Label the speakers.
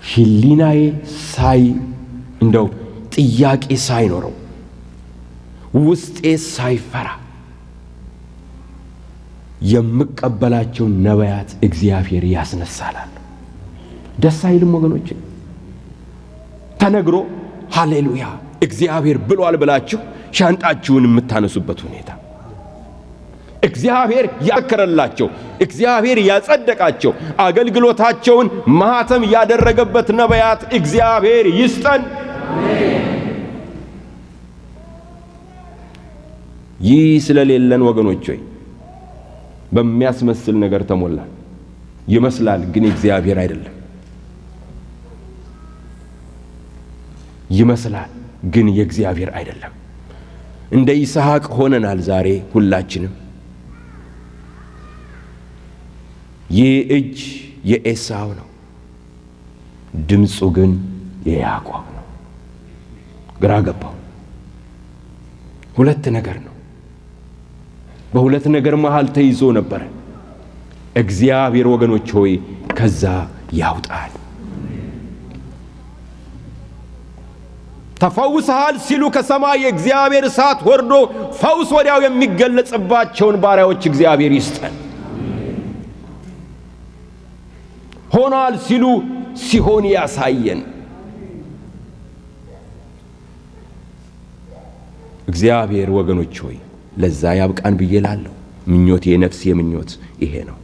Speaker 1: ህሊናዬ እንደው ጥያቄ ሳይኖረው ውስጤ ሳይፈራ የምቀበላቸው ነቢያት እግዚአብሔር ያስነሳል። ደስ አይልም ወገኖቼ? ተነግሮ ሃሌሉያ እግዚአብሔር ብሏል ብላችሁ ሻንጣችሁን የምታነሱበት ሁኔታ፣ እግዚአብሔር ያከረላቸው፣ እግዚአብሔር ያጸደቃቸው፣ አገልግሎታቸውን ማህተም ያደረገበት ነቢያት እግዚአብሔር ይስጠን። ይህ ስለሌለን ወገኖች ሆይ በሚያስመስል ነገር ተሞላን። ይመስላል ግን እግዚአብሔር አይደለም። ይመስላል ግን የእግዚአብሔር አይደለም። እንደ ይስሐቅ ሆነናል ዛሬ ሁላችንም። ይህ እጅ የኤሳው ነው፣ ድምፁ ግን የያዕቆብ ነው። ግራ ገባው። ሁለት ነገር ነው። በሁለት ነገር መሃል ተይዞ ነበር። እግዚአብሔር ወገኖች ሆይ ከዛ ያውጣል። ተፈውሰሃል ሲሉ ከሰማይ የእግዚአብሔር እሳት ወርዶ ፈውስ ወዲያው የሚገለጽባቸውን ባሪያዎች እግዚአብሔር ይስጠን። ሆኗል ሲሉ ሲሆን ያሳየን እግዚአብሔር ወገኖች ሆይ ለዛ ያብቃን ብዬ እላለሁ። ምኞቴ፣ የነፍሴ ምኞት ይሄ ነው።